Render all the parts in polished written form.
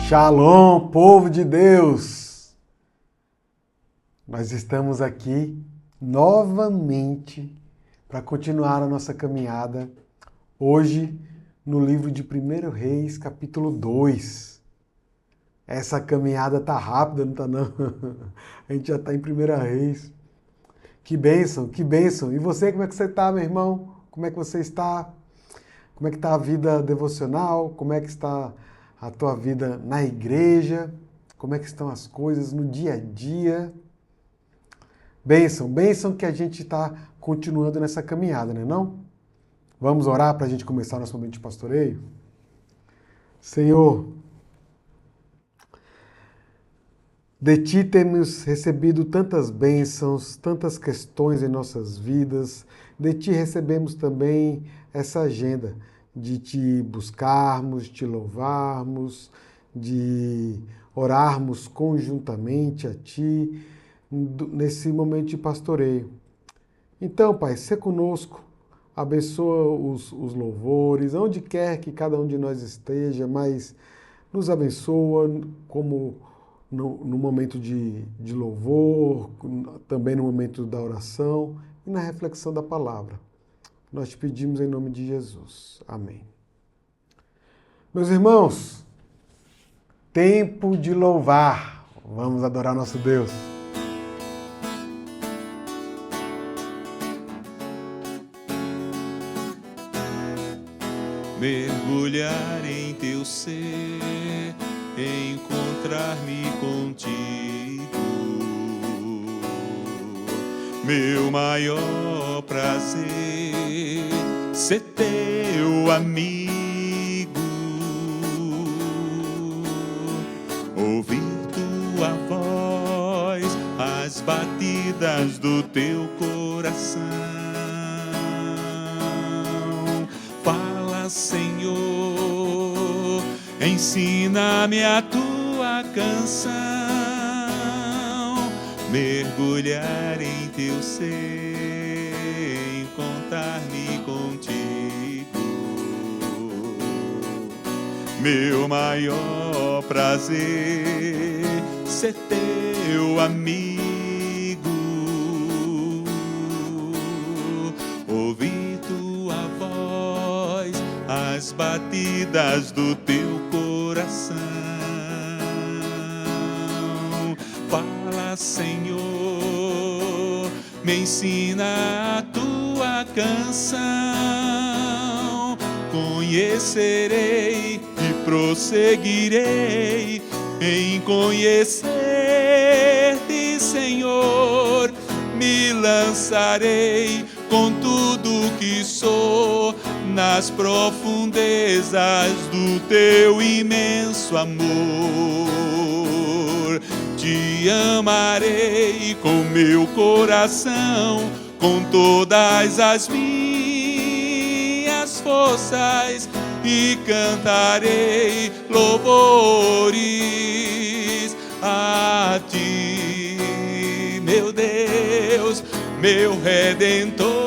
Shalom, povo de Deus! Nós estamos aqui novamente para continuar a nossa caminhada, hoje no livro de 1 Reis, capítulo 2. Essa caminhada tá rápida, não tá não? A gente já está em 1 Reis. Que bênção, que bênção! E você, como é que você está, meu irmão? Como é que você está? Como é que está a vida devocional? Como é que está a tua vida na igreja? Como é que estão as coisas no dia a dia? Bênção, bênção que a gente está continuando nessa caminhada, né não? Vamos orar para a gente começar nosso momento de pastoreio? Senhor, de Ti temos recebido tantas bênçãos, tantas questões em nossas vidas. De Ti recebemos também essa agenda de Te buscarmos, Te louvarmos, de orarmos conjuntamente a Ti nesse momento de pastoreio. Então, Pai, se conosco, abençoa os louvores, onde quer que cada um de nós esteja, mas nos abençoa como no momento de louvor, também no momento da oração e na reflexão da palavra. Nós te pedimos em nome de Jesus. Amém. Meus irmãos, tempo de louvar. Vamos adorar nosso Deus. Mergulhar em teu ser, encontrar-me contigo, meu maior prazer, ser teu amigo, ouvir tua voz, as batidas do teu coração. Fala, Senhor, ensina-me a tua canção, mergulhar em teu ser, encontrar-me contigo, meu maior prazer, ser teu amigo, ouvir tua voz, as batidas do teu coração. Fala, Senhor, me ensina a tua canção, conhecerei e prosseguirei em conhecer-te, Senhor, me lançarei com tudo que sou nas profundezas do teu imenso amor. Te amarei com meu coração, com todas as minhas forças, e cantarei louvores a ti, meu Deus, meu Redentor.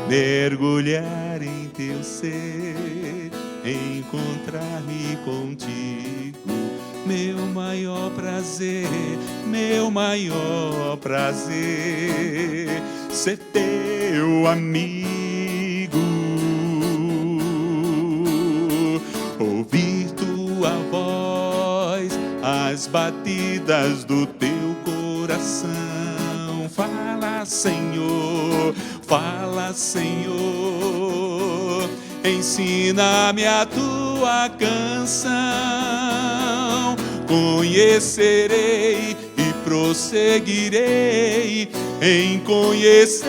Mergulhar em teu ser, encontrar-me contigo, meu maior prazer, meu maior prazer, ser teu amigo, ouvir tua voz, as batidas do teu coração. Fala, Senhor, fala, Senhor, ensina-me a tua canção, conhecerei e prosseguirei em conhecer-te,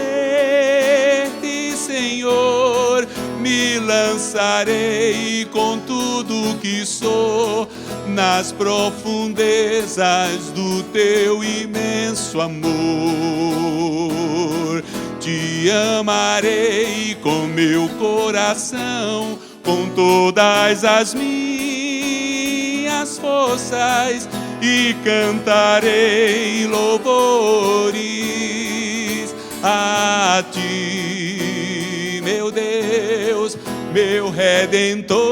Senhor, me lançarei com tudo que sou nas profundezas do teu imenso amor. Te amarei com meu coração, com todas as minhas forças, e cantarei louvores a ti, meu Redentor.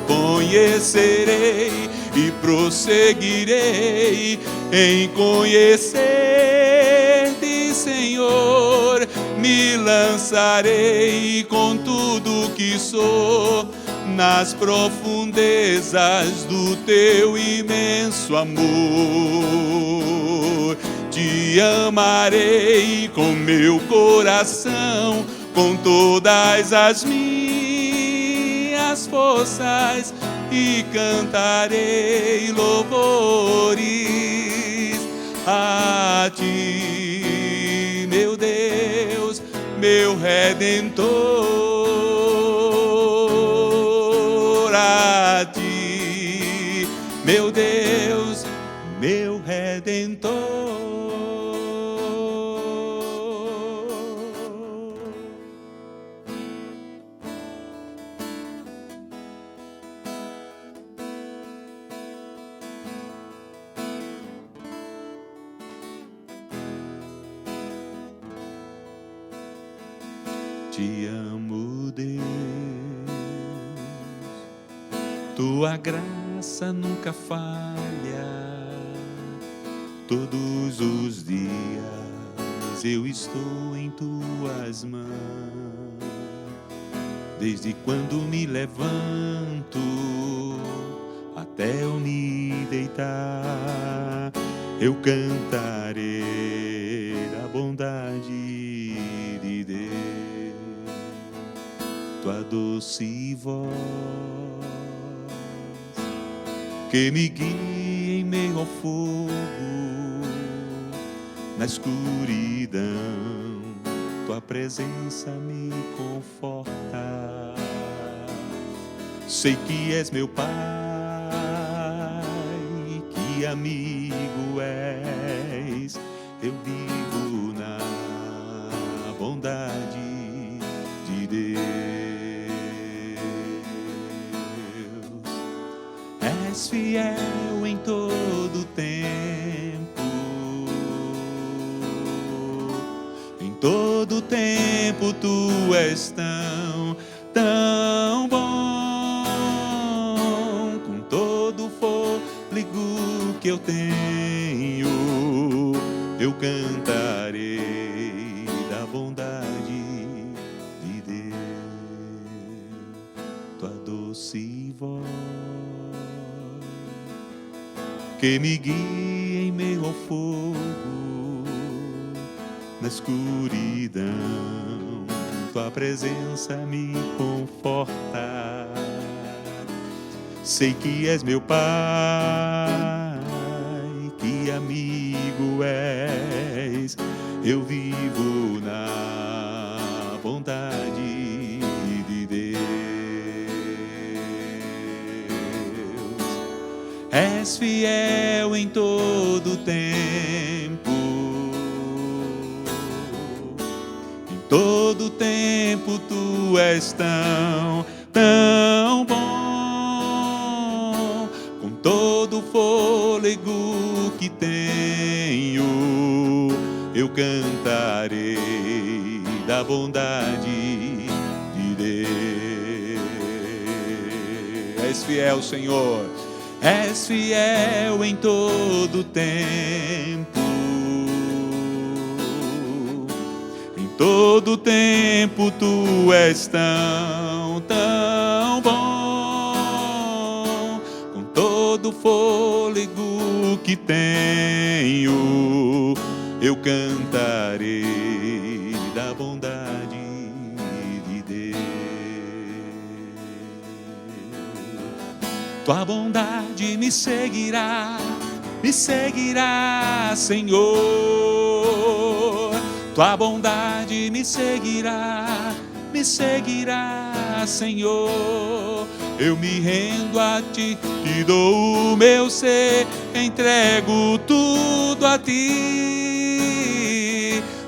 Conhecerei e prosseguirei em conhecer-te, Senhor. Me lançarei com tudo que sou nas profundezas do teu imenso amor. Te amarei com meu coração, com todas as minhas forças, e cantarei louvores a ti, meu Deus, meu Redentor. A ti, meu Deus, meu Redentor. Te amo, Deus, tua graça nunca falha. Todos os dias eu estou em tuas mãos. Desde quando me levanto até eu me deitar, eu cantarei da bondade de Deus. Tua doce voz que me guia em meio ao fogo, na escuridão, tua presença me conforta. Sei que és meu Pai, que amigo és. Eu vivo na bondade de Deus. És fiel em todo tempo, em todo tempo tu és tão bom. Com todo o fôlego que eu tenho, eu cantarei da bondade de Deus. Tua doce voz que me guia em meio ao fogo, na escuridão, tua presença me conforta. Sei que és meu Pai, que amigo és. Eu vivo na bondade de Deus. És fiel em todo tempo, em todo tempo tu és tão bom. Com todo o fôlego que tenho, eu cantarei da bondade de Deus. És fiel, Senhor. És fiel em todo tempo, em todo tempo tu és tão bom. Com todo o fôlego que tenho, eu cantarei da bondade de Deus. Tua bondade me seguirá, Senhor. Tua bondade me seguirá, Senhor. Eu me rendo a ti, te dou o meu ser, entrego tudo a ti.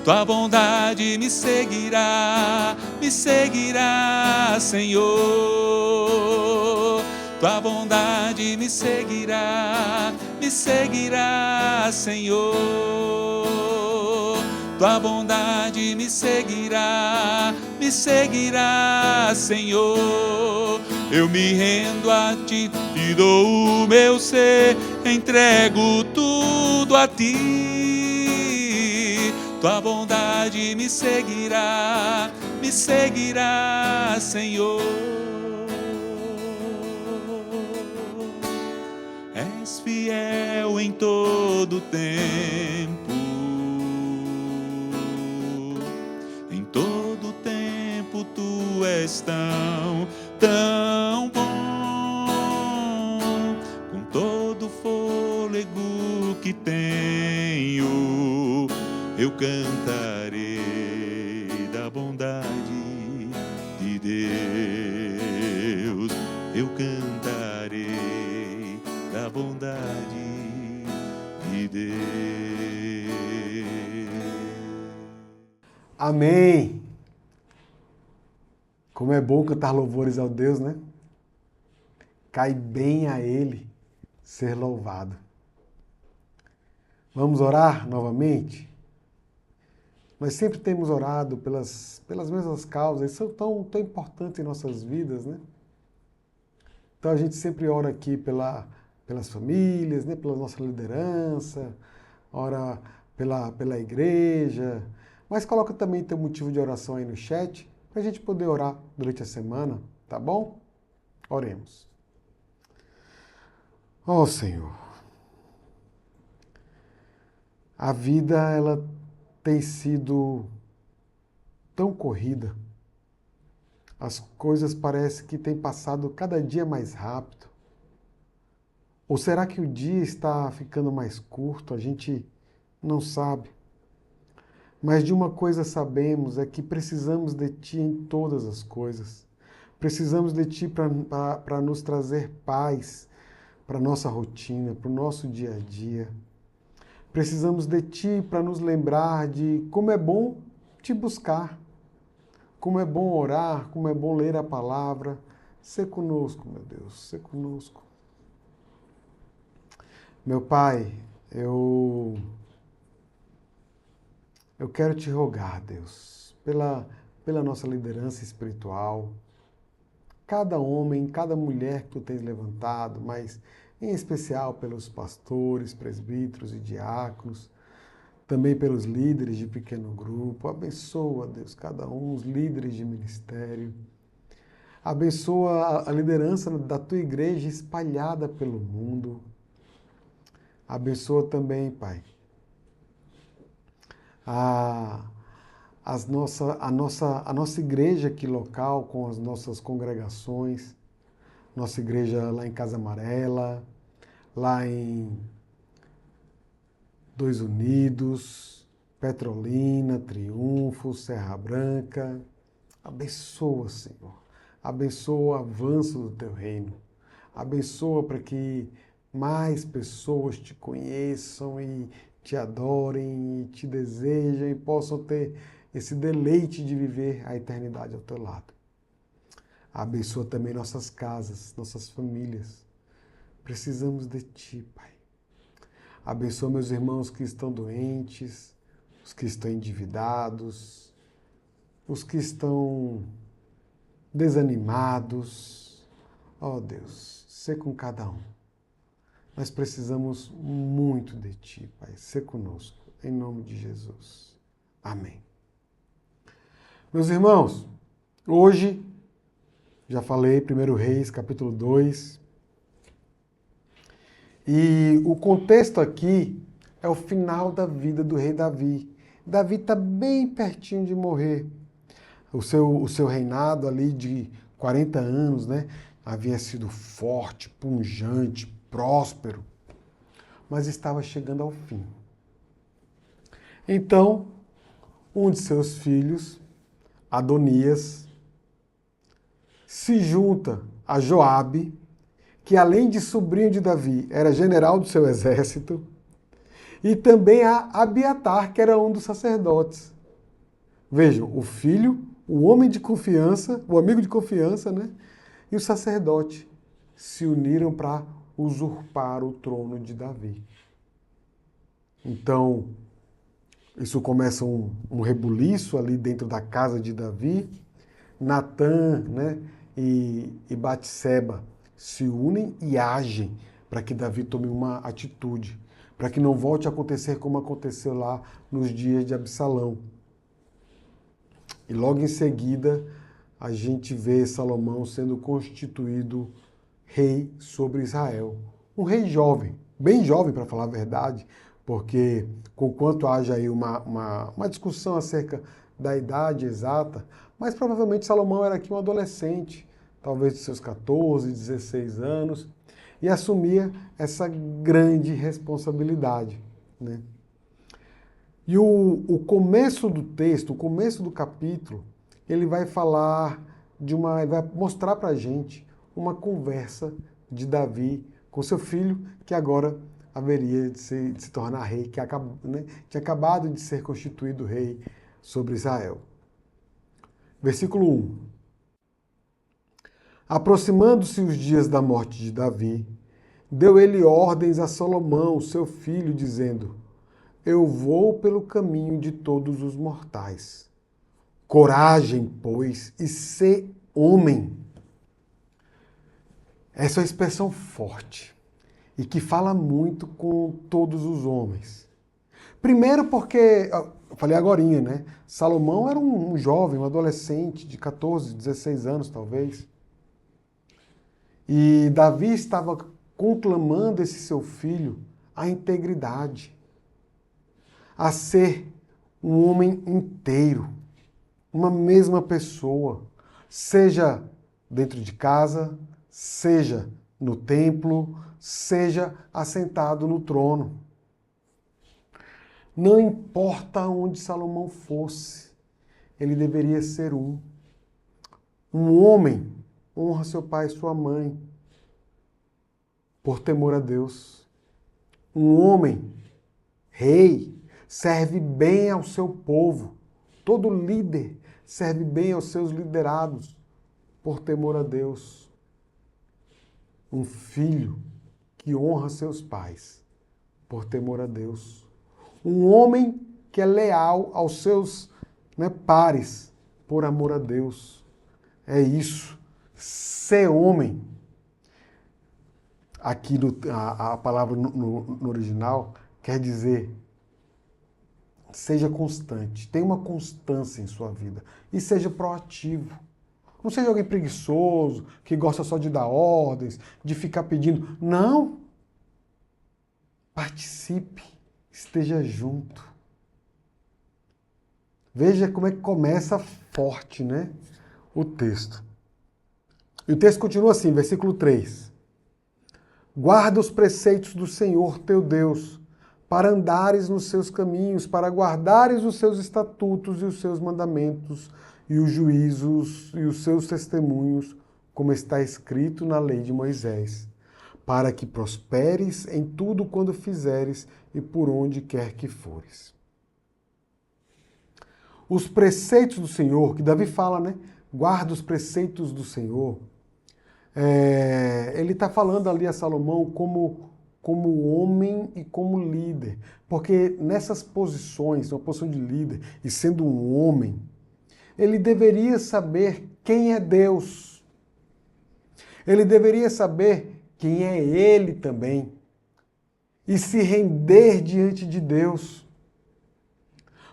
Tua bondade me seguirá, Senhor. Tua bondade me seguirá, Senhor. tua bondade me seguirá, Senhor. Eu me rendo a ti, te dou o meu ser, entrego tudo a ti. Tua bondade me seguirá, Senhor. És fiel em todo tempo, em todo tempo tu és tão bom. Com todo fôlego que tenho, eu cantarei da bondade de Deus. Eu cantarei da bondade de Deus. Amém. Como é bom cantar louvores ao Deus, né? Cai bem a Ele ser louvado. Vamos orar novamente? Nós sempre temos orado pelas mesmas causas, são tão importantes em nossas vidas, né? Então a gente sempre ora aqui pelas famílias, né? Pela nossa liderança, ora pela igreja, mas coloca também teu motivo de oração aí no chat, para a gente poder orar durante a semana, tá bom? Oremos. Ó Senhor, a vida ela tem sido tão corrida, as coisas parecem que têm passado cada dia mais rápido. Ou será que o dia está ficando mais curto? A gente não sabe. Mas de uma coisa sabemos, é que precisamos de Ti em todas as coisas. Precisamos de Ti para nos trazer paz para a nossa rotina, para o nosso dia a dia. Precisamos de Ti para nos lembrar de como é bom Te buscar, como é bom orar, como é bom ler a palavra. Sê conosco, meu Deus, sê conosco. Meu Pai, eu quero Te rogar, Deus, pela nossa liderança espiritual, cada homem, cada mulher que Tu tens levantado, mas em especial pelos pastores, presbíteros e diáconos, também pelos líderes de pequeno grupo. Abençoa, Deus, cada um, os líderes de ministério. Abençoa a liderança da Tua igreja espalhada pelo mundo. Abençoa também, Pai, a nossa igreja aqui local, com as nossas congregações, nossa igreja lá em Casa Amarela, lá em Dois Unidos, Petrolina, Triunfo, Serra Branca. Abençoa, Senhor. Abençoa o avanço do Teu reino. Abençoa para que mais pessoas Te conheçam e Te adorem e Te desejem e possam ter esse deleite de viver a eternidade ao Teu lado. Abençoa também nossas casas, nossas famílias. Precisamos de Ti, Pai. Abençoa meus irmãos que estão doentes, os que estão endividados, os que estão desanimados. Ó Deus, sê com cada um. Nós precisamos muito de Ti, Pai. Sê conosco, em nome de Jesus. Amém. Meus irmãos, hoje, já falei, 1 Reis, capítulo 2, e o contexto aqui é o final da vida do rei Davi. Davi está bem pertinho de morrer. O seu reinado ali de 40 anos, né, havia sido forte, pujante, próspero, mas estava chegando ao fim. Então, um de seus filhos, Adonias, se junta a Joabe, que além de sobrinho de Davi, era general do seu exército, e também a Abiatar, que era um dos sacerdotes. Vejam, o filho, o homem de confiança, o amigo de confiança, né? E o sacerdote se uniram para usurpar o trono de Davi. Então, Isso começa um rebuliço ali dentro da casa de Davi. Natã, né, e Batseba se unem e agem para que Davi tome uma atitude, para que não volte a acontecer como aconteceu lá nos dias de Absalão. E logo em seguida, a gente vê Salomão sendo constituído rei sobre Israel. Um rei jovem, bem jovem para falar a verdade, porque conquanto haja aí uma discussão acerca da idade exata, mas provavelmente Salomão era aqui um adolescente, talvez de seus 14, 16 anos, e assumia essa grande responsabilidade, né? E o começo do texto, o começo do capítulo, ele vai falar ele vai mostrar para a gente uma conversa de Davi com seu filho, que agora haveria de se tornar rei, que tinha acabado de ser constituído rei sobre Israel. Versículo 1. Aproximando-se os dias da morte de Davi, deu ele ordens a Salomão, seu filho, dizendo: Eu vou pelo caminho de todos os mortais. Coragem, pois, e sê homem. Essa é uma expressão forte e que fala muito com todos os homens. Primeiro porque, eu falei agorinha, né? Salomão era um jovem, um adolescente de 14, 16 anos talvez. E Davi estava conclamando esse seu filho à integridade, a ser um homem inteiro, uma mesma pessoa, seja dentro de casa, seja no templo, seja assentado no trono. Não importa onde Salomão fosse, ele deveria ser um. Um homem honra seu pai e sua mãe, por temor a Deus. Um homem, rei, serve bem ao seu povo. Todo líder serve bem aos seus liderados, por temor a Deus. Um filho que honra seus pais, por temor a Deus. Um homem que é leal aos seus pares, por amor a Deus. É isso. Ser homem. Aqui a palavra no original quer dizer: seja constante, tenha uma constância em sua vida e seja proativo. Não seja alguém preguiçoso, que gosta só de dar ordens, de ficar pedindo. Não! Participe, esteja junto. Veja como é que começa forte, né? O texto. E o texto continua assim, versículo 3. Guarda os preceitos do Senhor teu Deus, para andares nos seus caminhos, para guardares os seus estatutos e os seus mandamentos, e os juízos e os seus testemunhos, como está escrito na lei de Moisés, para que prosperes em tudo quando fizeres e por onde quer que fores. Os preceitos do Senhor, que Davi fala, né? Guarda os preceitos do Senhor. Ele está falando ali a Salomão como homem e como líder. Porque nessas posições, uma posição de líder, e sendo um homem, ele deveria saber quem é Deus. Ele deveria saber quem é ele também. E se render diante de Deus.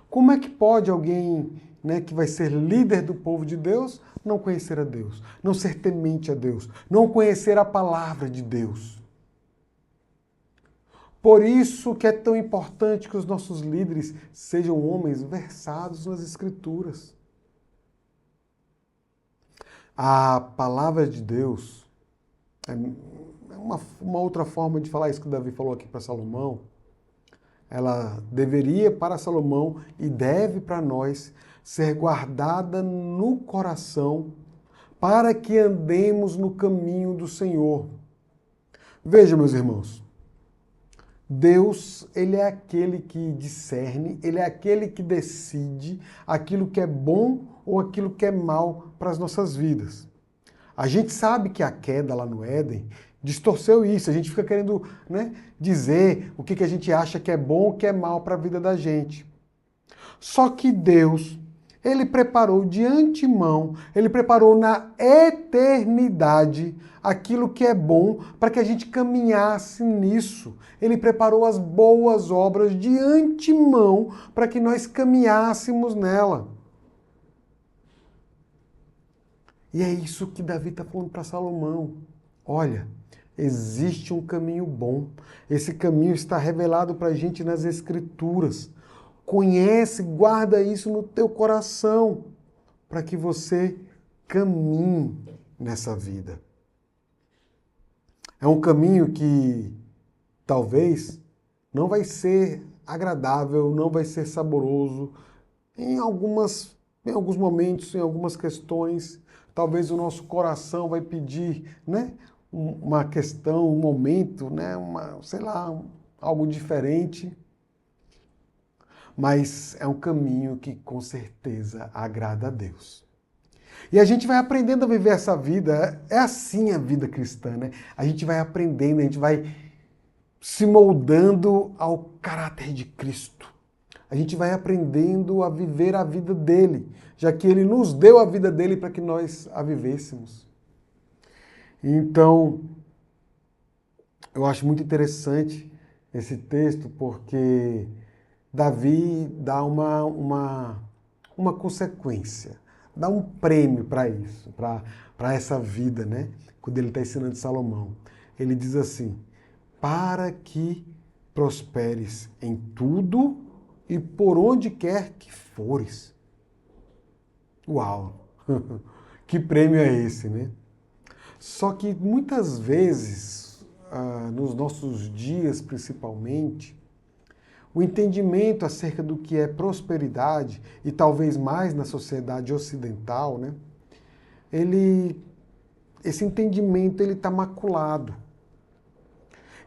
Como é que pode alguém, que vai ser líder do povo de Deus, não conhecer a Deus, não ser temente a Deus, não conhecer a palavra de Deus? Por isso que é tão importante que os nossos líderes sejam homens versados nas Escrituras. A palavra de Deus, é uma outra forma de falar isso que o Davi falou aqui para Salomão, ela deveria para Salomão e deve para nós ser guardada no coração para que andemos no caminho do Senhor. Veja, meus irmãos, Deus, ele é aquele que discerne, ele é aquele que decide aquilo que é bom ou aquilo que é mal para as nossas vidas. A gente sabe que a queda lá no Éden distorceu isso, a gente fica querendo dizer o que a gente acha que é bom ou que é mal para a vida da gente. Só que Deus, Ele preparou de antemão, Ele preparou na eternidade aquilo que é bom para que a gente caminhasse nisso. Ele preparou as boas obras de antemão para que nós caminhássemos nela. E é isso que Davi está falando para Salomão. Olha, existe um caminho bom. Esse caminho está revelado para a gente nas Escrituras. Conhece, guarda isso no teu coração, para que você caminhe nessa vida. É um caminho que talvez não vai ser agradável, não vai ser saboroso em alguns momentos, em algumas questões. Talvez o nosso coração vai pedir, né, uma questão, um momento, né, algo diferente. Mas é um caminho que com certeza agrada a Deus. E a gente vai aprendendo a viver essa vida. É assim a vida cristã, né? A gente vai aprendendo, a gente vai se moldando ao caráter de Cristo. A gente vai aprendendo a viver a vida dele, já que ele nos deu a vida dele para que nós a vivêssemos. Então, eu acho muito interessante esse texto, porque Davi dá uma consequência, dá um prêmio para isso, para essa vida, né? Quando ele está ensinando Salomão. Ele diz assim: para que prosperes em tudo e por onde quer que fores. Uau! Que prêmio é esse, né? Só que muitas vezes, nos nossos dias principalmente, o entendimento acerca do que é prosperidade, e talvez mais na sociedade ocidental, né? Esse entendimento está maculado.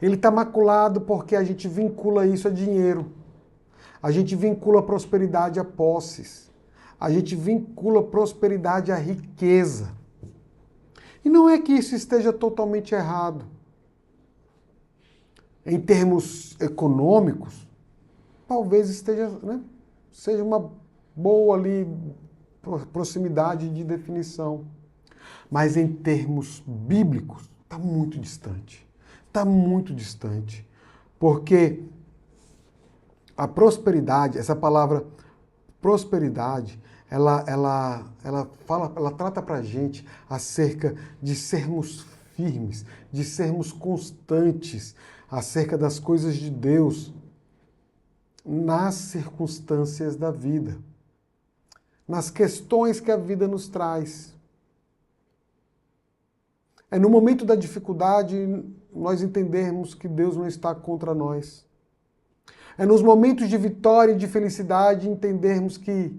Ele está maculado porque a gente vincula isso a dinheiro. A gente vincula prosperidade a posses. A gente vincula prosperidade à riqueza. E não é que isso esteja totalmente errado. Em termos econômicos, talvez esteja, né, seja uma boa ali proximidade de definição. Mas em termos bíblicos, está muito distante. Está muito distante. Porque a prosperidade, essa palavra prosperidade, ela trata para a gente acerca de sermos firmes, de sermos constantes, acerca das coisas de Deus nas circunstâncias da vida, nas questões que a vida nos traz. É no momento da dificuldade nós entendermos que Deus não está contra nós. É nos momentos de vitória e de felicidade entendermos que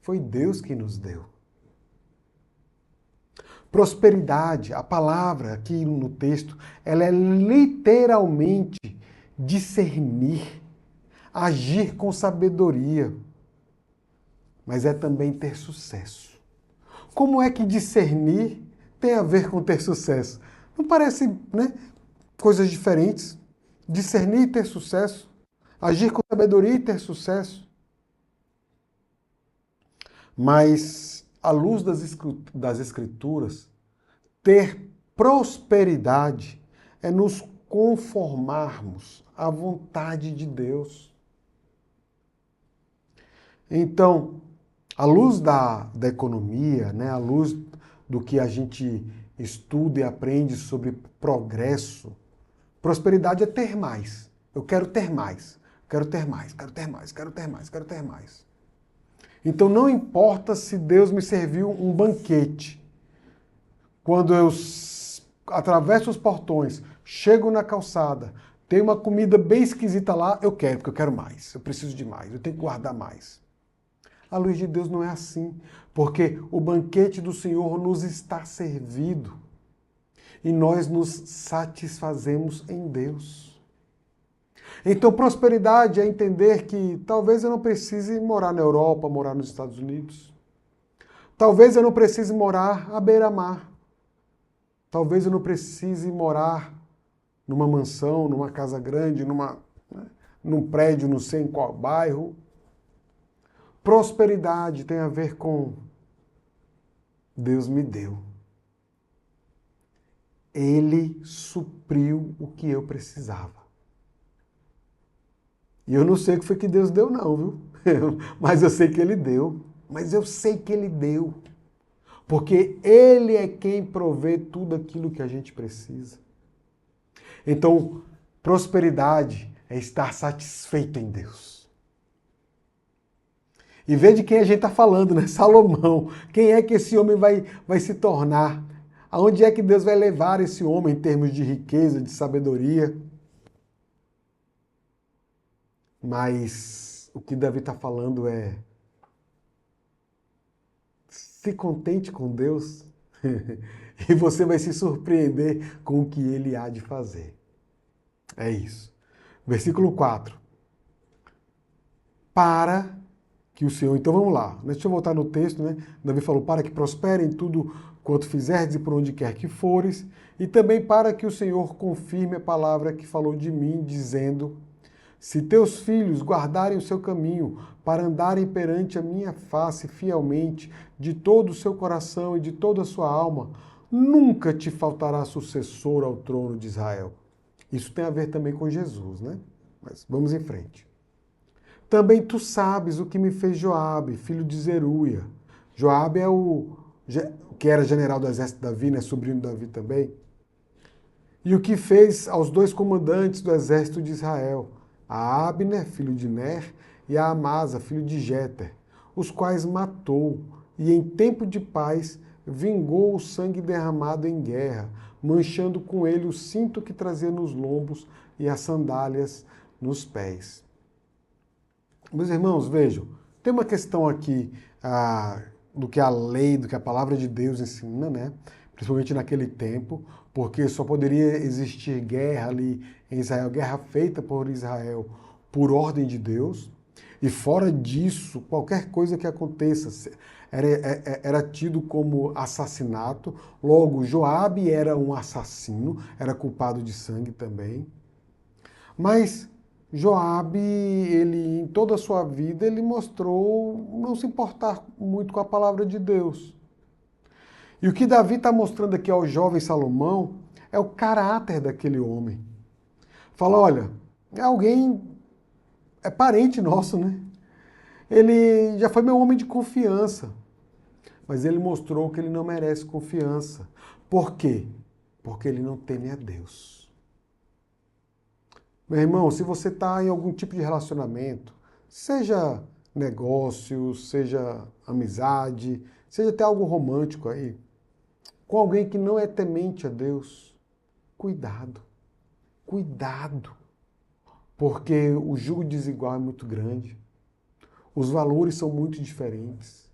foi Deus que nos deu. Prosperidade, a palavra aqui no texto, ela é literalmente discernir, agir com sabedoria, mas é também ter sucesso. Como é que discernir tem a ver com ter sucesso? Não parece, né, coisas diferentes? Discernir e ter sucesso, agir com sabedoria e ter sucesso. Mas, à luz das Escrituras, ter prosperidade é nos conformarmos à vontade de Deus. Então, à luz da economia, né, à luz do que a gente estuda e aprende sobre progresso, prosperidade é ter mais. Eu quero ter mais, quero ter mais, quero ter mais, quero ter mais, quero ter mais. Então não importa se Deus me serviu um banquete. Quando eu atravesso os portões, chego na calçada, tem uma comida bem esquisita lá, eu quero, porque eu quero mais, eu preciso de mais, eu tenho que guardar mais. A luz de Deus não é assim, porque o banquete do Senhor nos está servido e nós nos satisfazemos em Deus. Então, prosperidade é entender que talvez eu não precise morar na Europa, morar nos Estados Unidos. Talvez eu não precise morar à beira-mar. Talvez eu não precise morar numa mansão, numa casa grande, num prédio, não sei em qual bairro. Prosperidade tem a ver com Deus me deu. Ele supriu o que eu precisava. E eu não sei o que foi que Deus deu não, viu? Mas eu sei que Ele deu. Mas eu sei que Ele deu. Porque Ele é quem provê tudo aquilo que a gente precisa. Então, prosperidade é estar satisfeito em Deus. E vê de quem a gente está falando, né? Salomão. Quem é que esse homem vai se tornar? Aonde é que Deus vai levar esse homem em termos de riqueza, de sabedoria? Mas o que Davi está falando é: se contente com Deus e você vai se surpreender com o que Ele há de fazer. É isso. Versículo 4. Para que o Senhor... Então vamos lá. Deixa eu voltar no texto, né? Davi falou: para que prospere em tudo quanto fizerdes e por onde quer que fores, e também para que o Senhor confirme a palavra que falou de mim, dizendo: se teus filhos guardarem o seu caminho, para andarem perante a minha face fielmente, de todo o seu coração e de toda a sua alma, nunca te faltará sucessor ao trono de Israel. Isso tem a ver também com Jesus, né? Mas vamos em frente. Também tu sabes o que me fez Joabe, filho de Zeruia. Joabe é o que era general do exército de Davi, né? Sobrinho de Davi também. E o que fez aos dois comandantes do exército de Israel, a Abner, filho de Ner, e a Amasa, filho de Jeter, os quais matou, e em tempo de paz vingou o sangue derramado em guerra, manchando com ele o cinto que trazia nos lombos e as sandálias nos pés. Meus irmãos, vejam, tem uma questão aqui do que a lei, do que a palavra de Deus ensina, né? Principalmente naquele tempo, porque só poderia existir guerra ali em Israel, guerra feita por Israel por ordem de Deus, e fora disso, qualquer coisa que aconteça era tido como assassinato. Logo, Joabe era um assassino, era culpado de sangue também. Mas Joabe, ele em toda a sua vida, ele mostrou não se importar muito com a palavra de Deus. E o que Davi está mostrando aqui ao jovem Salomão é o caráter daquele homem. Fala: olha, é parente nosso, né? Ele já foi meu homem de confiança, mas ele mostrou que ele não merece confiança. Por quê? Porque ele não teme a Deus. Meu irmão, se você está em algum tipo de relacionamento, seja negócio, seja amizade, seja até algo romântico aí, com alguém que não é temente a Deus, cuidado, cuidado, porque o jugo desigual é muito grande, os valores são muito diferentes.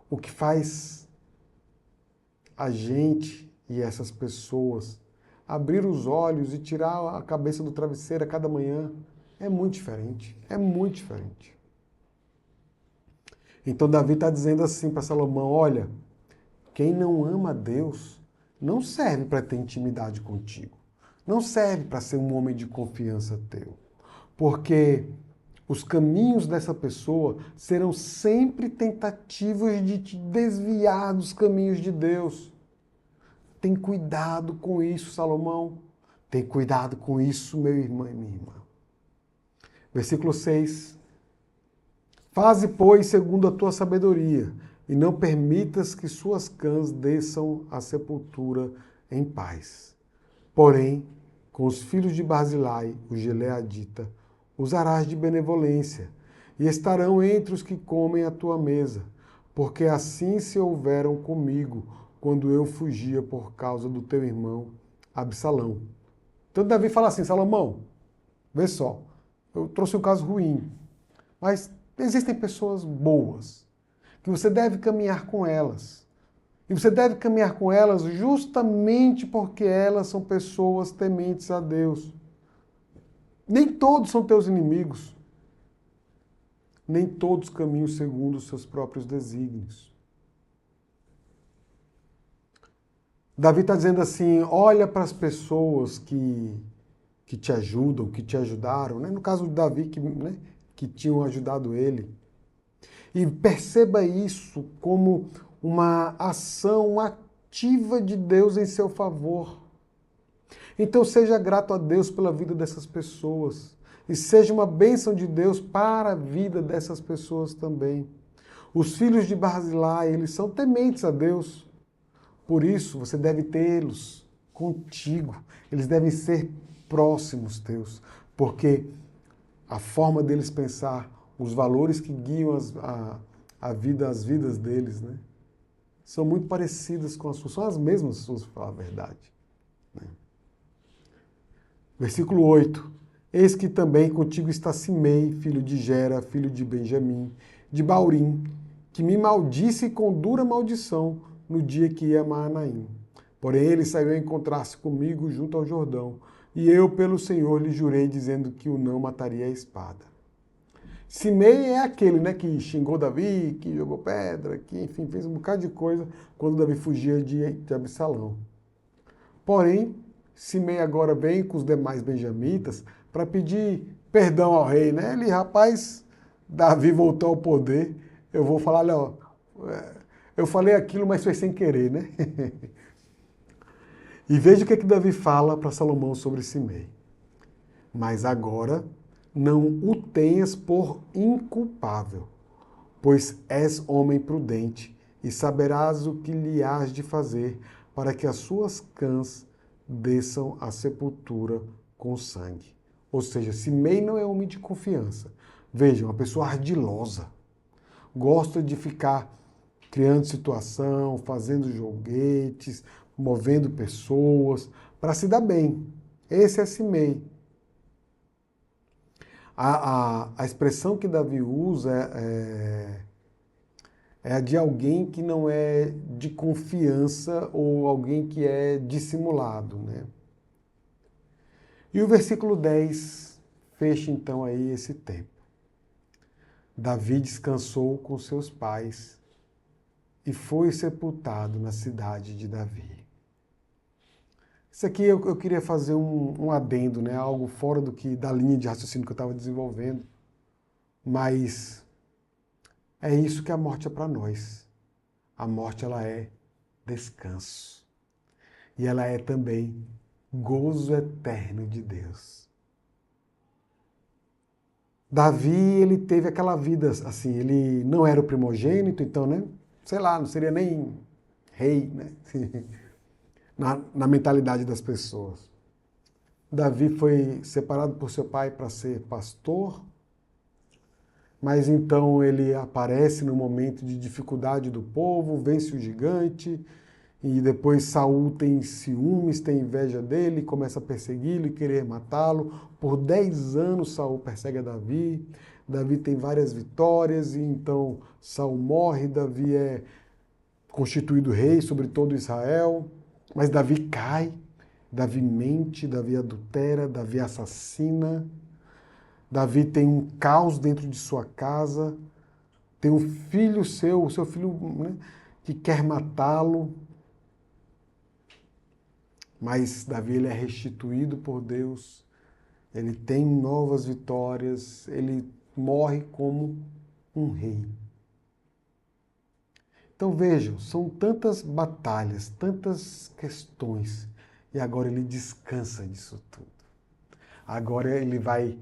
O que faz a gente e essas pessoas abrir os olhos e tirar a cabeça do travesseiro a cada manhã é muito diferente, é muito diferente. Então Davi está dizendo assim para Salomão: olha, quem não ama a Deus não serve para ter intimidade contigo. Não serve para ser um homem de confiança teu. Porque os caminhos dessa pessoa serão sempre tentativas de te desviar dos caminhos de Deus. Tem cuidado com isso, Salomão. Tem cuidado com isso, meu irmão e minha irmã. Versículo 6. Faze, pois, segundo a tua sabedoria, e não permitas que suas cãs desçam à sepultura em paz. Porém, com os filhos de Barzilai, o gileadita, usarás de benevolência, e estarão entre os que comem a tua mesa, porque assim se houveram comigo, quando eu fugia por causa do teu irmão Absalão. Então Davi fala assim: Salomão, vê só, eu trouxe um caso ruim, mas existem pessoas boas, que você deve caminhar com elas. E você deve caminhar com elas justamente porque elas são pessoas tementes a Deus. Nem todos são teus inimigos. Nem todos caminham segundo os seus próprios desígnios. Davi está dizendo assim: olha para as pessoas que te ajudam, que te ajudaram. Né? No caso de Davi, que tinham ajudado ele. E perceba isso como uma ação ativa de Deus em seu favor. Então seja grato a Deus pela vida dessas pessoas. E seja uma bênção de Deus para a vida dessas pessoas também. Os filhos de Barzilai, eles são tementes a Deus. Por isso, você deve tê-los contigo. Eles devem ser próximos teus. Porque a forma deles pensar, os valores que guiam as vidas deles, né, são muito parecidas com as suas. São as mesmas suas, para falar a verdade. Né? Versículo 8. Eis que também contigo está Simei, filho de Gera, filho de Benjamim, de Baurim, que me maldisse com dura maldição no dia que ia a Maanaim. Porém ele saiu a encontrar-se comigo junto ao Jordão, e eu pelo Senhor lhe jurei, dizendo que o não mataria a espada. Simei é aquele, né, que xingou Davi, que jogou pedra, que enfim fez um bocado de coisa quando Davi fugia de Absalão. Porém, Simei agora vem com os demais benjamitas para pedir perdão ao rei, né? Ele, rapaz, Davi voltou ao poder, eu vou falar, olha, ó, eu falei aquilo, mas foi sem querer, né? E veja o que Davi fala para Salomão sobre Simei. Mas agora não o tenhas por inculpável, pois és homem prudente e saberás o que lhe hás de fazer para que as suas cãs desçam à sepultura com sangue. Ou seja, Simei não é homem de confiança. Veja, uma pessoa ardilosa. Gosta de ficar criando situação, fazendo joguetes, movendo pessoas para se dar bem. Esse é Simei. A expressão que Davi usa é a de alguém que não é de confiança ou alguém que é dissimulado, né? E o versículo 10 fecha então aí esse tempo. Davi descansou com seus pais e foi sepultado na cidade de Davi. Isso aqui eu queria fazer um adendo, né? Algo fora da linha de raciocínio que eu estava desenvolvendo, mas é isso que a morte é para nós. A morte, ela é descanso. E ela é também gozo eterno de Deus. Davi, ele teve aquela vida assim, ele não era o primogênito, então, né? Sei lá, não seria nem rei, né? Na mentalidade das pessoas. Davi foi separado por seu pai para ser pastor, mas então ele aparece no momento de dificuldade do povo, vence o gigante, e depois Saul tem ciúmes, tem inveja dele, começa a persegui-lo e querer matá-lo. Por 10 anos Saul persegue a Davi. Davi tem várias vitórias, e então Saul morre, Davi é constituído rei sobre todo Israel. Mas Davi cai, Davi mente, Davi adultera, Davi assassina. Davi tem um caos dentro de sua casa, tem um filho o seu filho, né, que quer matá-lo. Mas Davi, ele é restituído por Deus, ele tem novas vitórias, ele morre como um rei. Então vejam, são tantas batalhas, tantas questões, e agora ele descansa disso tudo. Agora ele vai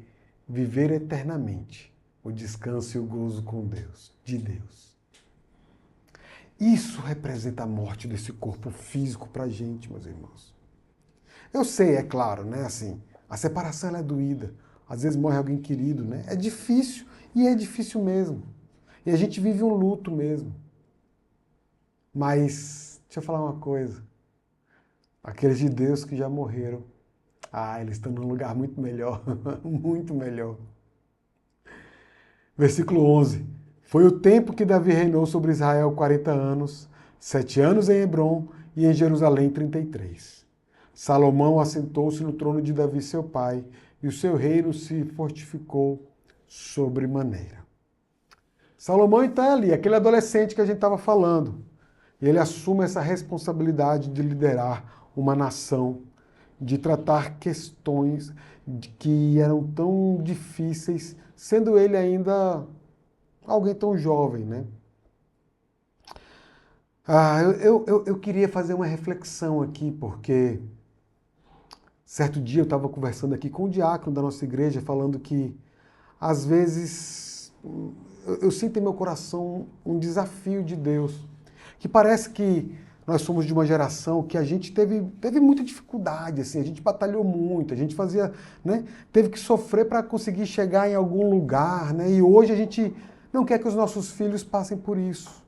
viver eternamente o descanso e o gozo com Deus, de Deus. Isso representa a morte desse corpo físico para a gente, meus irmãos. Eu sei, é claro, né? Assim, a separação ela é doída. Às vezes morre alguém querido, né? É difícil, e é difícil mesmo. E a gente vive um luto mesmo. Mas, deixa eu falar uma coisa. Aqueles de Deus que já morreram, eles estão num lugar muito melhor, muito melhor. Versículo 11. Foi o tempo que Davi reinou sobre Israel 40 anos, 7 anos em Hebrom e em Jerusalém 33. Salomão assentou-se no trono de Davi seu pai, e o seu reino se fortificou sobremaneira. Salomão então é ali, aquele adolescente que a gente estava falando. E ele assume essa responsabilidade de liderar uma nação, de tratar questões que eram tão difíceis, sendo ele ainda alguém tão jovem, né? Eu queria fazer uma reflexão aqui, porque certo dia eu estava conversando aqui com o diácono da nossa igreja, falando que, às vezes, eu sinto em meu coração um desafio de Deus, que parece que nós somos de uma geração que a gente teve muita dificuldade, assim, a gente batalhou muito, a gente fazia, né, teve que sofrer para conseguir chegar em algum lugar, né, e hoje a gente não quer que os nossos filhos passem por isso.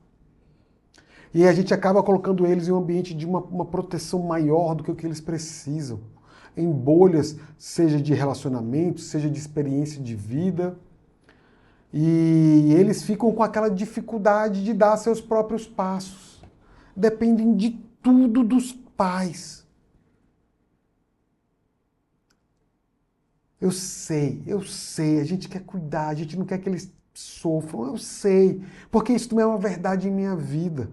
E a gente acaba colocando eles em um ambiente de uma proteção maior do que o que eles precisam. Em bolhas, seja de relacionamento, seja de experiência de vida. E eles ficam com aquela dificuldade de dar seus próprios passos. Dependem de tudo dos pais. Eu sei, a gente quer cuidar, a gente não quer que eles sofram, eu sei, porque isso não é uma verdade em minha vida.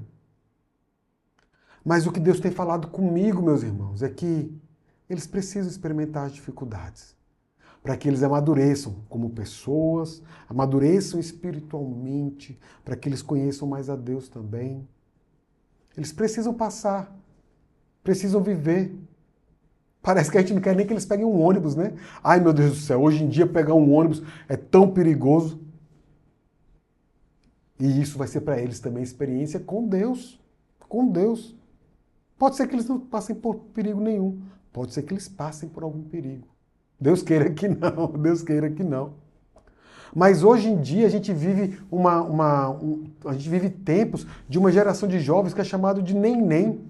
Mas o que Deus tem falado comigo, meus irmãos, é que eles precisam experimentar as dificuldades para que eles amadureçam como pessoas, amadureçam espiritualmente, para que eles conheçam mais a Deus também. Eles precisam passar, precisam viver. Parece que a gente não quer nem que eles peguem um ônibus, né? Ai, meu Deus do céu, hoje em dia pegar um ônibus é tão perigoso. E isso vai ser para eles também experiência com Deus. Com Deus. Pode ser que eles não passem por perigo nenhum. Pode ser que eles passem por algum perigo. Deus queira que não, Deus queira que não. Mas hoje em dia a gente vive a gente vive tempos de uma geração de jovens que é chamado de nem.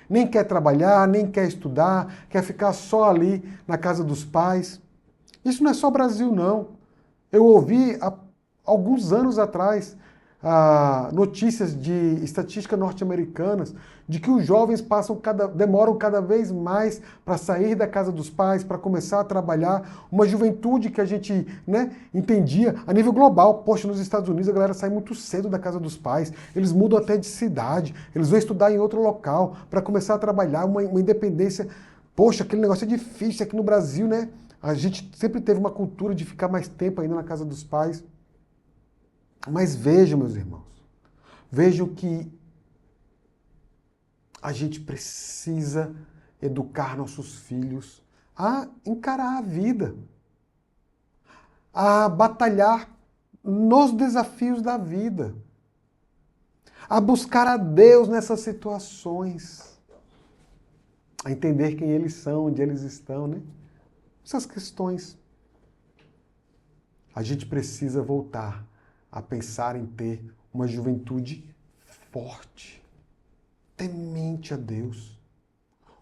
Nem quer trabalhar, nem quer estudar, quer ficar só ali na casa dos pais. Isso não é só Brasil, não. Eu ouvi há alguns anos atrás notícias de estatísticas norte-americanas de que os jovens demoram cada vez mais para sair da casa dos pais, para começar a trabalhar. Uma juventude que a gente, né, entendia a nível global. Poxa, nos Estados Unidos a galera sai muito cedo da casa dos pais, eles mudam até de cidade, eles vão estudar em outro local para começar a trabalhar, uma independência. Poxa, aquele negócio é difícil aqui no Brasil, né? A gente sempre teve uma cultura de ficar mais tempo ainda na casa dos pais. Mas vejam, meus irmãos, vejam que a gente precisa educar nossos filhos a encarar a vida, a batalhar nos desafios da vida, a buscar a Deus nessas situações, a entender quem eles são, onde eles estão, né? Essas questões. A gente precisa voltar a pensar em ter uma juventude forte, temente a Deus.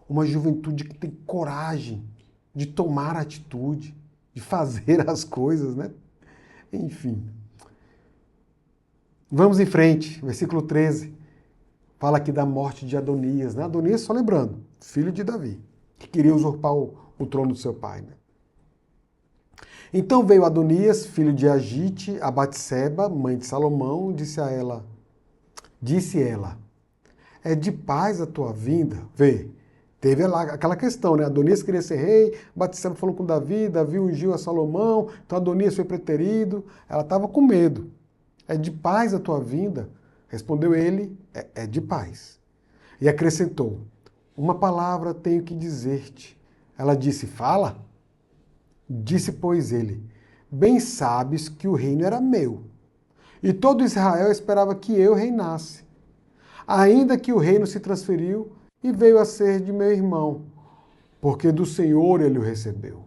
Uma juventude que tem coragem de tomar atitude, de fazer as coisas, né? Enfim. Vamos em frente, versículo 13. Fala aqui da morte de Adonias, né? Adonias, só lembrando, filho de Davi, que queria usurpar o trono do seu pai, né? Então veio Adonias, filho de Agite, a Batseba, mãe de Salomão, disse ela, é de paz a tua vinda? Vê, teve lá aquela questão, né? Adonias queria ser rei, Batseba falou com Davi, Davi ungiu a Salomão, então Adonias foi preterido, ela estava com medo. É de paz a tua vinda? Respondeu ele, é de paz. E acrescentou, uma palavra tenho que dizer-te. Ela disse, fala. Disse, pois, ele, bem sabes que o reino era meu, e todo Israel esperava que eu reinasse. Ainda que o reino se transferiu e veio a ser de meu irmão, porque do Senhor ele o recebeu.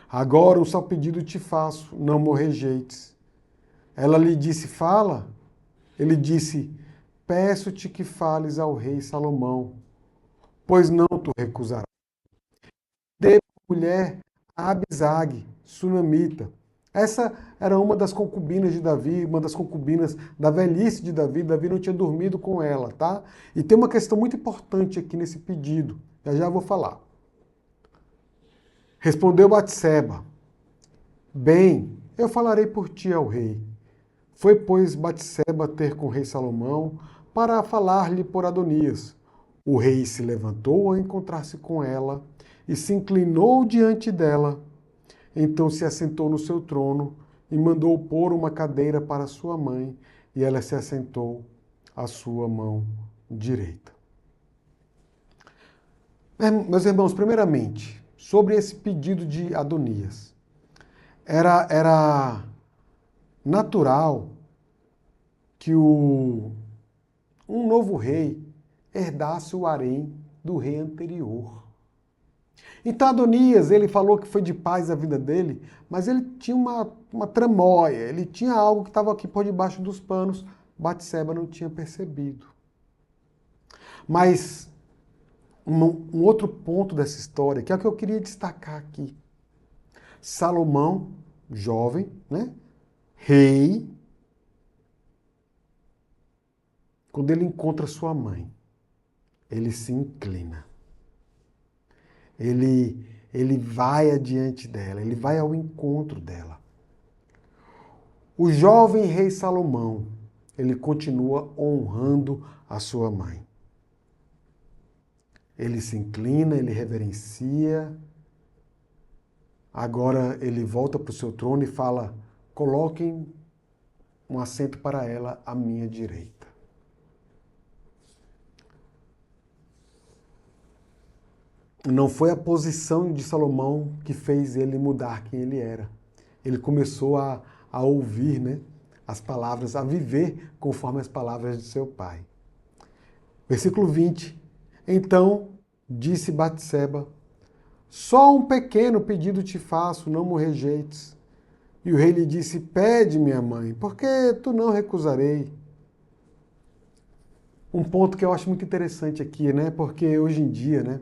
Agora um só pedido te faço, não me rejeites. Ela lhe disse, fala. Ele disse, peço-te que fales ao rei Salomão, pois não tu recusarás. Dê mulher a Abisag, sunamita. Essa era uma das concubinas de Davi, uma das concubinas da velhice de Davi. Davi não tinha dormido com ela, tá? E tem uma questão muito importante aqui nesse pedido. Já vou falar. Respondeu Batseba, bem, eu falarei por ti ao rei. Foi, pois, Batseba ter com o rei Salomão para falar-lhe por Adonias. O rei se levantou a encontrar-se com ela e se inclinou diante dela. Então se assentou no seu trono e mandou pôr uma cadeira para sua mãe, e ela se assentou à sua mão direita. Meus irmãos, primeiramente, sobre esse pedido de Adonias, era natural que um novo rei herdasse o harém do rei anterior. Então Adonias, ele falou que foi de paz a vida dele, mas ele tinha uma tramóia, ele tinha algo que estava aqui por debaixo dos panos, Batseba não tinha percebido. Mas um outro ponto dessa história, que é o que eu queria destacar aqui. Salomão, jovem, né? Rei, quando ele encontra sua mãe, ele se inclina. Ele vai adiante dela, ele vai ao encontro dela. O jovem rei Salomão, ele continua honrando a sua mãe. Ele se inclina, ele reverencia. Agora ele volta para o seu trono e fala: coloquem um assento para ela à minha direita. Não foi a posição de Salomão que fez ele mudar quem ele era. Ele começou a ouvir, né, as palavras, a viver conforme as palavras de seu pai. Versículo 20. Então disse Batseba: só um pequeno pedido te faço, não me rejeites. E o rei lhe disse: pede, minha mãe, porque tu não recusarei. Um ponto que eu acho muito interessante aqui, né? Porque hoje em dia, né,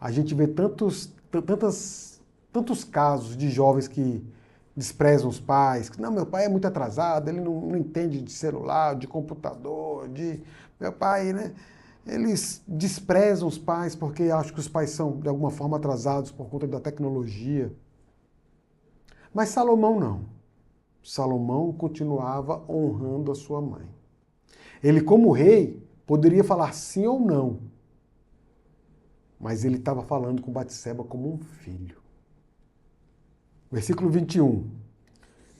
a gente vê tantos casos de jovens que desprezam os pais. Não, meu pai é muito atrasado, ele não entende de celular, de computador, Meu pai, né? Eles desprezam os pais porque acham que os pais são, de alguma forma, atrasados por conta da tecnologia. Mas Salomão não. Salomão continuava honrando a sua mãe. Ele, como rei, poderia falar sim ou não. Mas ele estava falando com Batseba como um filho. Versículo 21.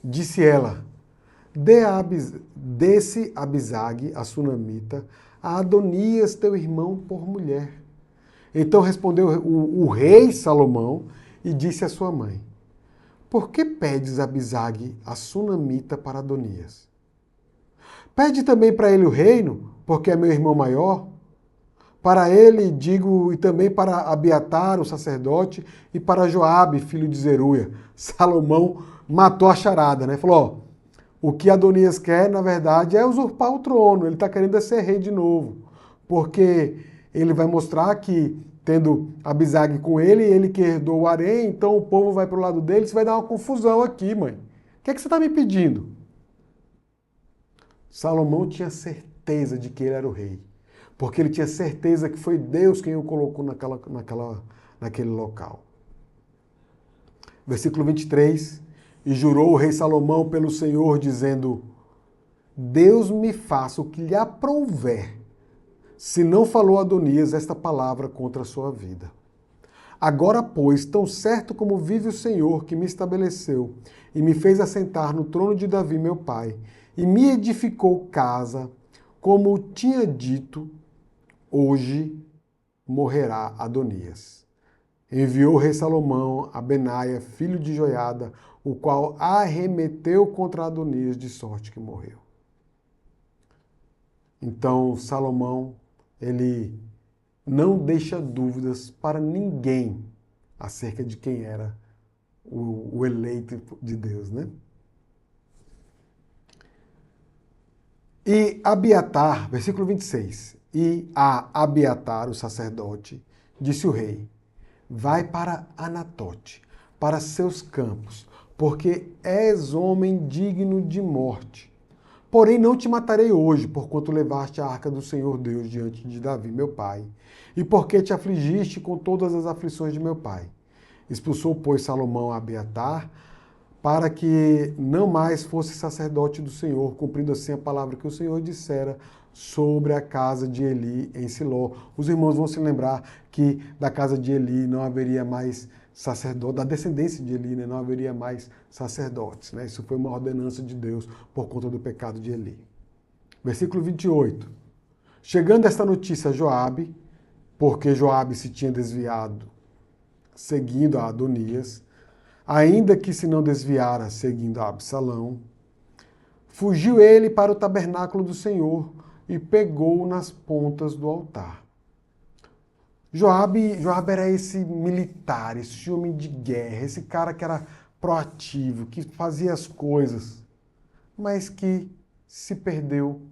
Disse ela: desse Abisag, a sunamita, a Adonias, teu irmão, por mulher. Então respondeu o rei Salomão e disse à sua mãe: por que pedes Abisag, a sunamita, para Adonias? Pede também para ele o reino, porque é meu irmão maior. Para ele, digo, e também para Abiatar, o sacerdote, e para Joabe, filho de Zeruia. Salomão matou a charada, né? Falou: ó, o que Adonias quer, na verdade, é usurpar o trono. Ele está querendo ser rei de novo. Porque ele vai mostrar que, tendo Abisag com ele, ele que herdou o harém, então o povo vai para o lado dele, isso vai dar uma confusão aqui, mãe. O que é que você está me pedindo? Salomão tinha certeza de que ele era o rei. Porque ele tinha certeza que foi Deus quem o colocou naquele local. Versículo 23. E jurou o rei Salomão pelo Senhor, dizendo: Deus me faça o que lhe aprouver, se não falou Adonias esta palavra contra a sua vida. Agora, pois, tão certo como vive o Senhor, que me estabeleceu e me fez assentar no trono de Davi, meu pai, e me edificou casa, como tinha dito, hoje morrerá Adonias. Enviou o rei Salomão a Benaia, filho de Joiada, o qual arremeteu contra Adonias, de sorte que morreu. Então, Salomão, ele não deixa dúvidas para ninguém acerca de quem era o eleito de Deus, né? E Abiatar, versículo 26, e a Abiatar, o sacerdote, disse o rei: vai para Anatote, para seus campos, porque és homem digno de morte. Porém não te matarei hoje, porquanto levaste a arca do Senhor Deus diante de Davi, meu pai, e porque te afligiste com todas as aflições de meu pai. Expulsou, pois, Salomão a Abiatar, para que não mais fosse sacerdote do Senhor, cumprindo assim a palavra que o Senhor dissera sobre a casa de Eli em Siló. Os irmãos vão se lembrar que da casa de Eli não haveria mais sacerdote, da descendência de Eli, né? Não haveria mais sacerdotes, né? Isso foi uma ordenança de Deus por conta do pecado de Eli. Versículo 28. Chegando esta notícia a Joabe, porque Joabe se tinha desviado seguindo a Adonias, ainda que se não desviara seguindo a Absalão, fugiu ele para o tabernáculo do Senhor e pegou nas pontas do altar. Joabe era esse militar, esse homem de guerra, esse cara que era proativo, que fazia as coisas, mas que se perdeu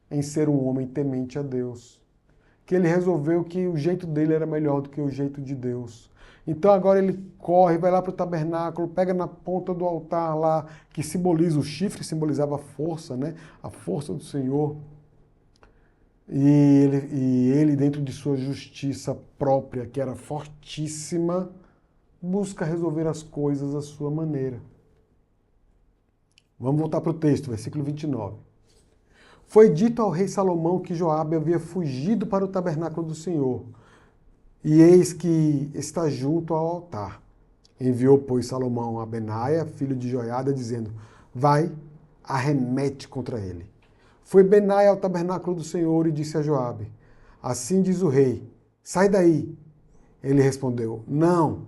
em ser um homem temente a Deus. Que ele resolveu que o jeito dele era melhor do que o jeito de Deus. Então agora ele corre, vai lá para o tabernáculo, pega na ponta do altar lá, que simboliza o chifre, simbolizava a força, né? A força do Senhor. E ele, dentro de sua justiça própria, que era fortíssima, busca resolver as coisas à sua maneira. Vamos voltar para o texto, versículo 29. Foi dito ao rei Salomão que Joabe havia fugido para o tabernáculo do Senhor, e eis que está junto ao altar. Enviou, pois, Salomão a Benaia, filho de Joiada, dizendo: vai, arremete contra ele. Foi Benaia ao tabernáculo do Senhor e disse a Joabe: assim diz o rei, sai daí. Ele respondeu: não,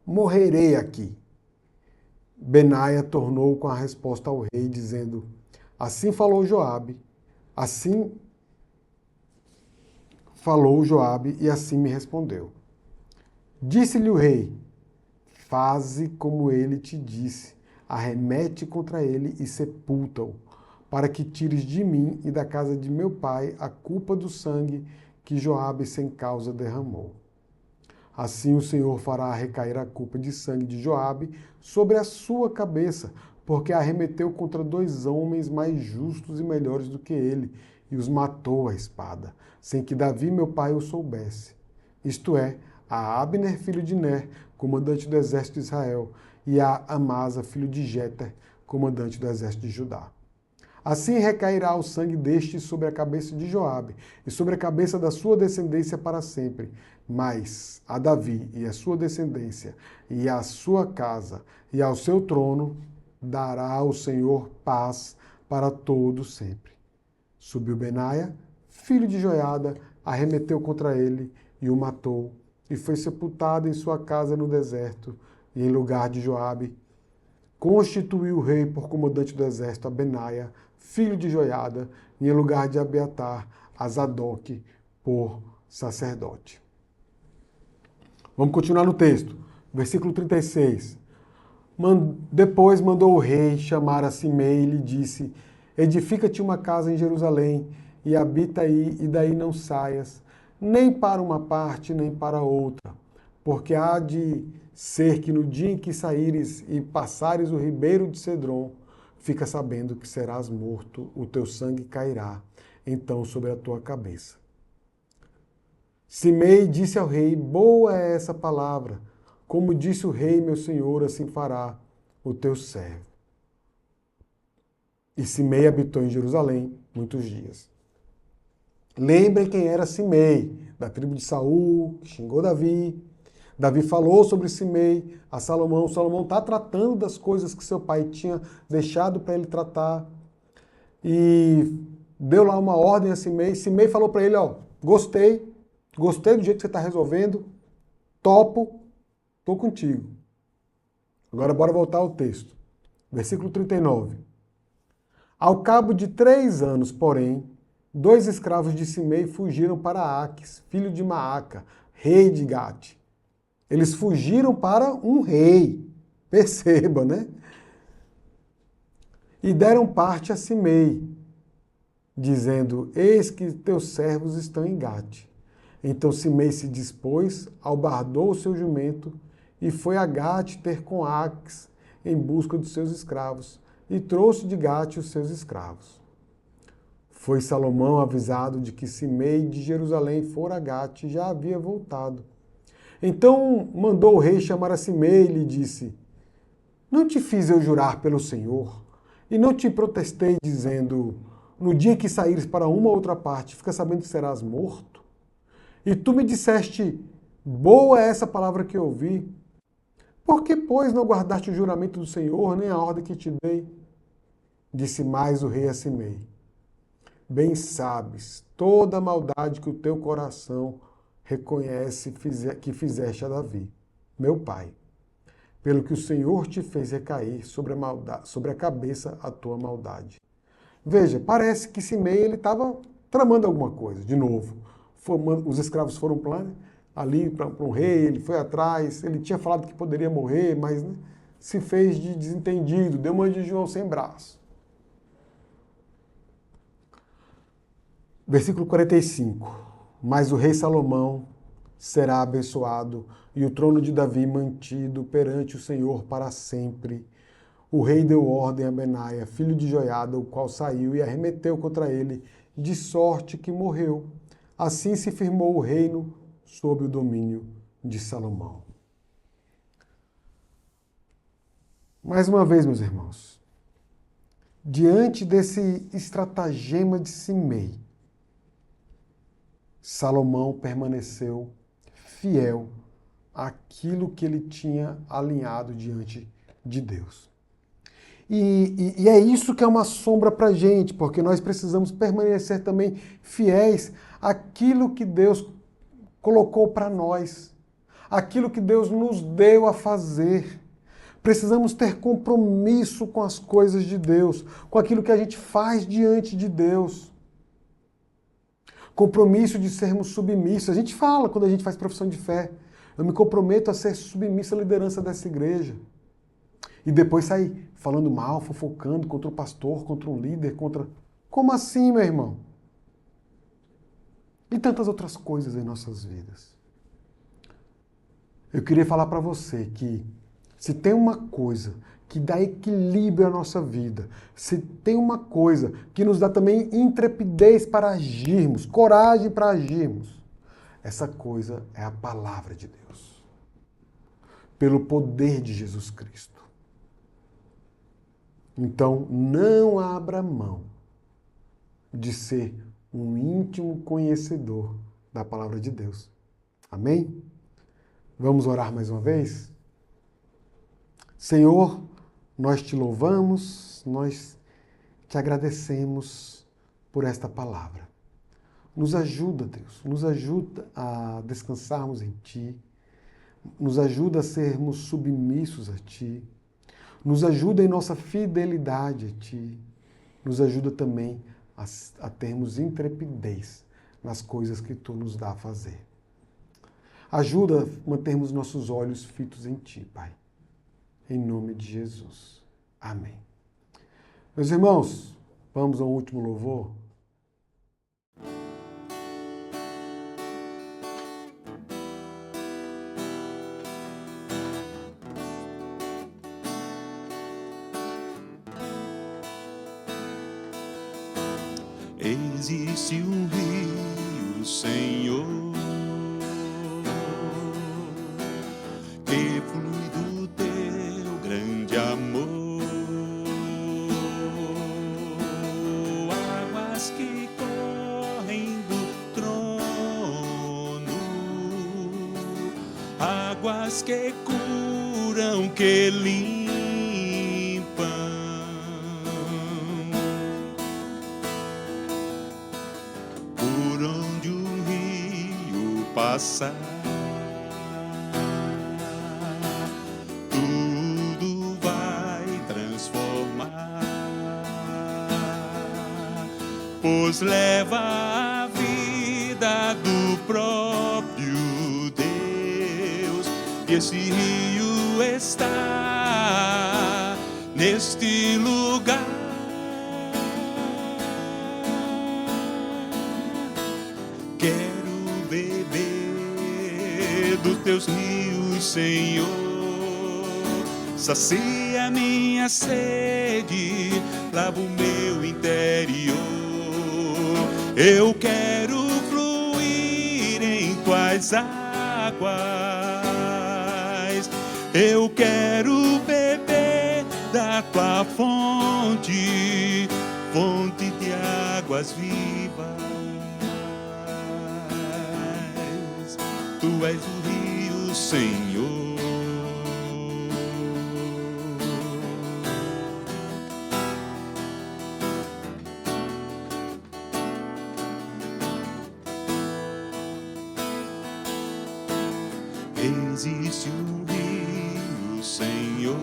morrerei aqui. Benaia tornou com a resposta ao rei, dizendo: assim falou Joabe, e assim me respondeu. Disse-lhe o rei: faze como ele te disse, arremete contra ele e sepulta-o, para que tires de mim e da casa de meu pai a culpa do sangue que Joabe sem causa derramou. Assim o Senhor fará recair a culpa de sangue de Joabe sobre a sua cabeça, porque arremeteu contra 2 homens mais justos e melhores do que ele, e os matou à espada, sem que Davi, meu pai, o soubesse. Isto é, a Abner, filho de Ner, comandante do exército de Israel, e a Amasa, filho de Jeter, comandante do exército de Judá. Assim recairá o sangue deste sobre a cabeça de Joabe, e sobre a cabeça da sua descendência para sempre. Mas a Davi e a sua descendência, e à sua casa, e ao seu trono, dará o Senhor paz para todo sempre. Subiu Benaia, filho de Joiada, arremeteu contra ele e o matou, e foi sepultado em sua casa no deserto, e em lugar de Joabe, constituiu o rei por comandante do exército a Benaia, filho de Joiada, e em lugar de Abiatar, a Zadok por sacerdote. Vamos continuar no texto. Versículo 36. Depois mandou o rei chamar a Simei e lhe disse: edifica-te uma casa em Jerusalém e habita aí, e daí não saias, nem para uma parte, nem para outra, porque há de ser que no dia em que saíres e passares o ribeiro de Cedron, fica sabendo que serás morto, o teu sangue cairá então sobre a tua cabeça. Simei disse ao rei: boa é essa palavra, como disse o rei meu senhor, assim fará o teu servo. E Simei habitou em Jerusalém muitos dias. Lembrem quem era Simei, da tribo de Saul, que xingou Davi. Davi falou sobre Simei a Salomão. Salomão está tratando das coisas que seu pai tinha deixado para ele tratar. E deu lá uma ordem a Simei. Simei falou para ele: ó, gostei do jeito que você está resolvendo, topo, estou contigo. Agora bora voltar ao texto. Versículo 39. Ao cabo de 3 anos, porém, 2 escravos de Simei fugiram para Aques, filho de Maaca, rei de Gate. Eles fugiram para um rei, perceba, né? E deram parte a Simei, dizendo: eis que teus servos estão em Gate. Então Simei se dispôs, albardou o seu jumento e foi a Gate ter com Aques em busca dos seus escravos, e trouxe de Gate os seus escravos. Foi Salomão avisado de que Simei de Jerusalém fora a Gate e já havia voltado. Então mandou o rei chamar a Simei e lhe disse: não te fiz eu jurar pelo Senhor, e não te protestei dizendo: no dia que saíres para uma ou outra parte, fica sabendo que serás morto? E tu me disseste: boa é essa palavra que eu ouvi. Por que, pois, não guardaste o juramento do Senhor, nem a ordem que te dei? Disse mais o rei a Simei: Bem sabes toda a maldade que o teu coração reconhece que fizeste a Davi, meu pai, pelo que o Senhor te fez recair sobre a cabeça a tua maldade. Veja, parece que Simei ele estava tramando alguma coisa, de novo. Os escravos foram ali para um rei, ele foi atrás, ele tinha falado que poderia morrer, mas né, se fez de desentendido, deu uma de João sem braço. Versículo 45. Mas o rei Salomão será abençoado e o trono de Davi mantido perante o Senhor para sempre. O rei deu ordem a Benaia, filho de Joiada, o qual saiu e arremeteu contra ele, de sorte que morreu. Assim se firmou o reino sob o domínio de Salomão. Mais uma vez, meus irmãos, diante desse estratagema de Simei, Salomão permaneceu fiel àquilo que ele tinha alinhado diante de Deus. E é isso que é uma sombra para a gente, porque nós precisamos permanecer também fiéis àquilo que Deus colocou para nós, aquilo que Deus nos deu a fazer. Precisamos ter compromisso com as coisas de Deus, com aquilo que a gente faz diante de Deus. Compromisso de sermos submissos. A gente fala quando a gente faz profissão de fé. Eu me comprometo a ser submisso à liderança dessa igreja. E depois sair falando mal, fofocando contra o pastor, contra o líder, contra... Como assim, meu irmão? E tantas outras coisas em nossas vidas. Eu queria falar para você que se tem uma coisa que dá equilíbrio à nossa vida, se tem uma coisa que nos dá também intrepidez para agirmos, coragem para agirmos, essa coisa é a palavra de Deus. Pelo poder de Jesus Cristo. Então, não abra mão de ser um íntimo conhecedor da palavra de Deus. Amém? Vamos orar mais uma vez? Senhor, nós te louvamos, nós te agradecemos por esta palavra. Nos ajuda, Deus, nos ajuda a descansarmos em Ti, nos ajuda a sermos submissos a Ti, nos ajuda em nossa fidelidade a Ti, nos ajuda também a termos intrepidez nas coisas que Tu nos dá a fazer. Ajuda a mantermos nossos olhos fitos em Ti, Pai. Em nome de Jesus. Amém. Meus irmãos, vamos ao último louvor? Existe um rio, Senhor, que flui do teu grande amor, águas que correm do trono, águas que curam, que limpam. Passar, tudo vai transformar, pois leva a vida do próprio Deus, e esse rio está neste lugar. Dos teus rios, Senhor, sacia minha sede, lava o meu interior. Eu quero fluir em tuas águas, eu quero beber da tua fonte, fonte de águas vivas. Tu és o rio, Senhor. existe um rio, Senhor,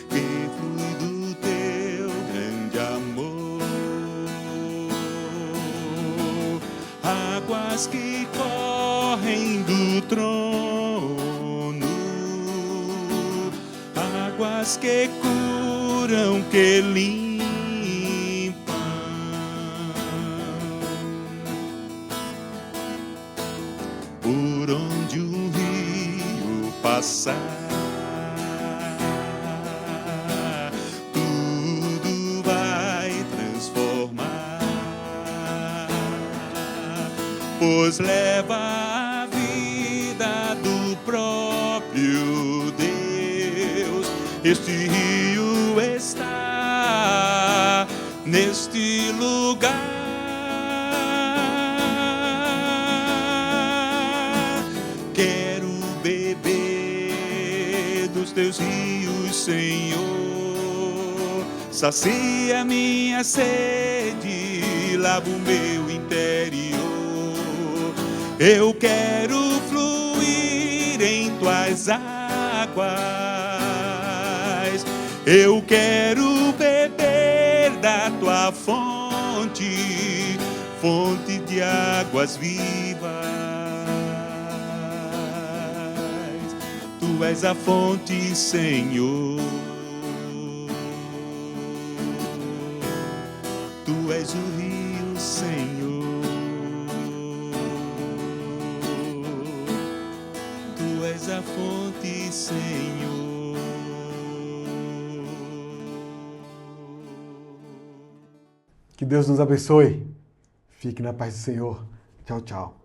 que flui do teu grande amor, águas que correm do trono, águas que curam, que limpam. Por onde um rio passar, tudo vai transformar, pois leva a vida do próprio Deus. Este rio está neste lugar. Quero beber dos teus rios, Senhor. Sacia minha sede, lava o meu interior. Eu quero fluir em tuas águas. Eu quero beber da tua fonte, fonte de águas vivas. Tu és a fonte, Senhor. Tu és o rio, Senhor. Tu és a fonte, Senhor. Que Deus nos abençoe. Fique na paz do Senhor. Tchau, tchau.